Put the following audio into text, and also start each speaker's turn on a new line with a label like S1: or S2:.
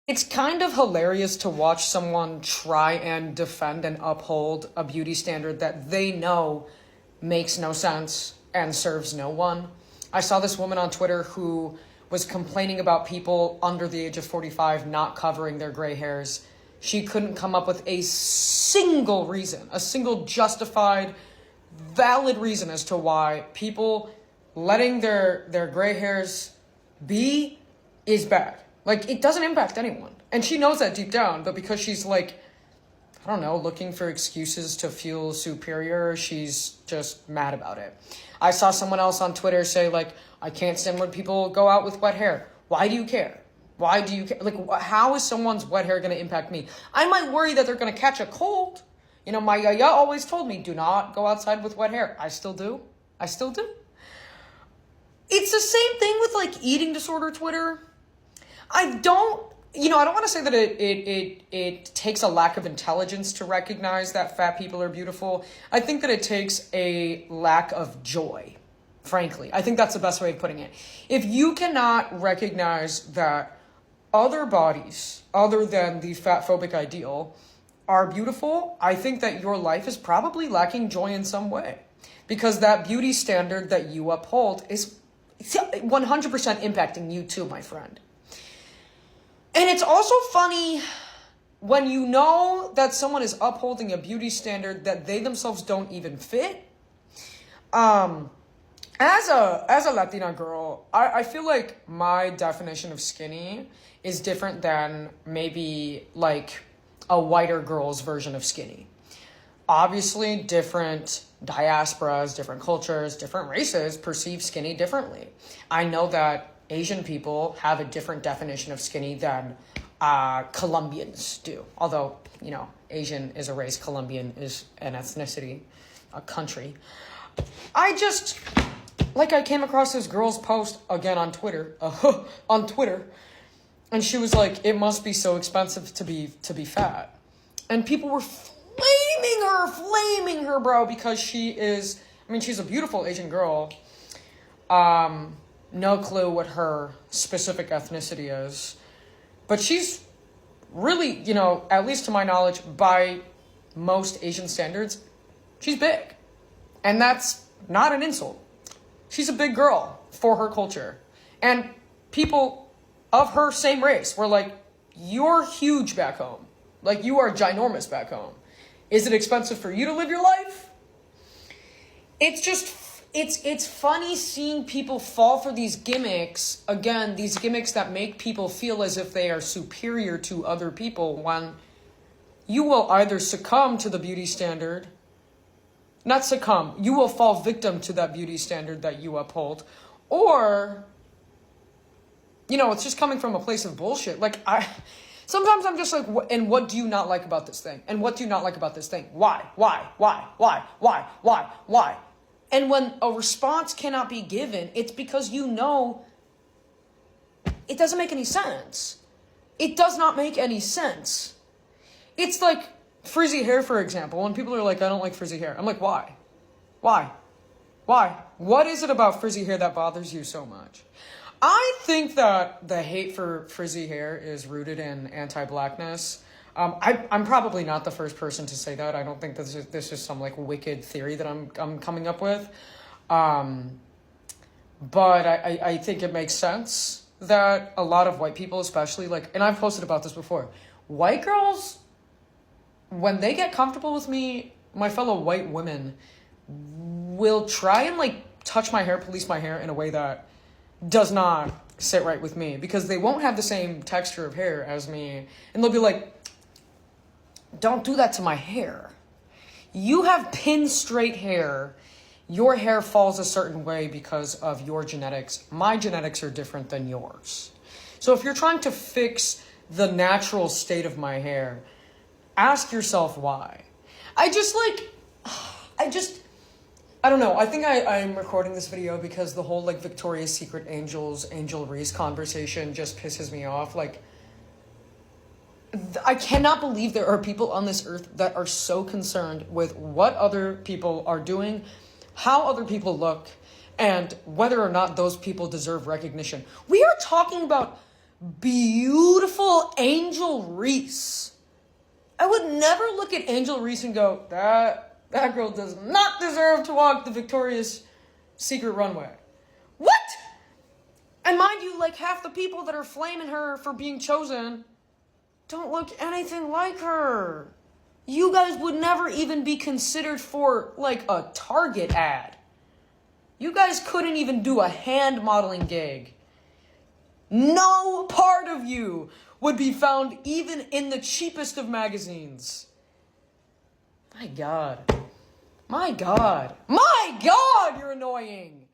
S1: It's kind of hilarious to watch someone try and defend and uphold a beauty standard that they know makes no sense and serves no one. I saw this woman on Twitter who was complaining about people under the age of 45 not covering their gray hairs. She couldn't come up with a single reason, a single justified, valid reason as to why people letting their gray hairs be is bad. Like, it doesn't impact anyone. And she knows that deep down, but because she's like, I don't know, looking for excuses to feel superior, she's just mad about it. I saw someone else on Twitter say, like, I can't stand when people go out with wet hair. Why do you care? Why do you care? Like, how is someone's wet hair going to impact me? I might worry that they're going to catch a cold. You know, my yaya always told me, do not go outside with wet hair. I still do. I still do. It's the same thing with, like, eating disorder Twitter. I don't want to say that it takes a lack of intelligence to recognize that fat people are beautiful. I think that it takes a lack of joy, frankly. I think that's the best way of putting it. If you cannot recognize that other bodies, other than the fat-phobic ideal, are beautiful, I think that your life is probably lacking joy in some way. Because that beauty standard that you uphold is 100% impacting you too, my friend. And it's also funny when you know that someone is upholding a beauty standard that they themselves don't even fit. As a Latina girl, I feel like my definition of skinny is different than maybe like a whiter girl's version of skinny. Obviously, different diasporas, different cultures, different races perceive skinny differently. I know that Asian people have a different definition of skinny than Colombians do. Although, you know, Asian is a race, Colombian is an ethnicity, a country. I came across this girl's post again on Twitter, and she was like, it must be so expensive to be fat. And people were flaming her, bro, because she's a beautiful Asian girl. No clue what her specific ethnicity is. But she's really, you know, at least to my knowledge, by most Asian standards, she's big. And that's not an insult. She's a big girl for her culture. And people of her same race were like, you're huge back home. Like, you are ginormous back home. Is it expensive for you to live your life? It's funny seeing people fall for these gimmicks. Again, these gimmicks that make people feel as if they are superior to other people when you will either succumb to the beauty standard, not succumb, you will fall victim to that beauty standard that you uphold, or, you know, it's just coming from a place of bullshit. Like, sometimes I'm just like, and what do you not like about this thing? And what do you not like about this thing? Why? And when a response cannot be given, it's because you know it doesn't make any sense. It does not make any sense. It's like frizzy hair, for example. When people are like, I don't like frizzy hair. I'm like, why? Why? What is it about frizzy hair that bothers you so much? I think that the hate for frizzy hair is rooted in anti-blackness. I'm probably not the first person to say that. I don't think this is some like wicked theory that I'm coming up with. But I think it makes sense that a lot of white people, especially like, and I've posted about this before, white girls, when they get comfortable with me, my fellow white women will try and like touch my hair, police my hair in a way that does not sit right with me because they won't have the same texture of hair as me. And they'll be like, don't do that to my hair. You have pin straight hair. Your hair falls a certain way because of your genetics. My genetics are different than yours. So if you're trying to fix the natural state of my hair, ask yourself why. I don't know. I think I'm recording this video because the whole like Victoria's Secret Angel Reese conversation just pisses me off. Like, I cannot believe there are people on this earth that are so concerned with what other people are doing, how other people look, and whether or not those people deserve recognition. We are talking about beautiful Angel Reese. I would never look at Angel Reese and go, that girl does not deserve to walk the Victoria's Secret runway. What? And mind you, like half the people that are flaming her for being chosen don't look anything like her. You guys would never even be considered for like a Target ad. You guys couldn't even do a hand modeling gig. No part of you would be found even in the cheapest of magazines. My God. My God. My God, you're annoying.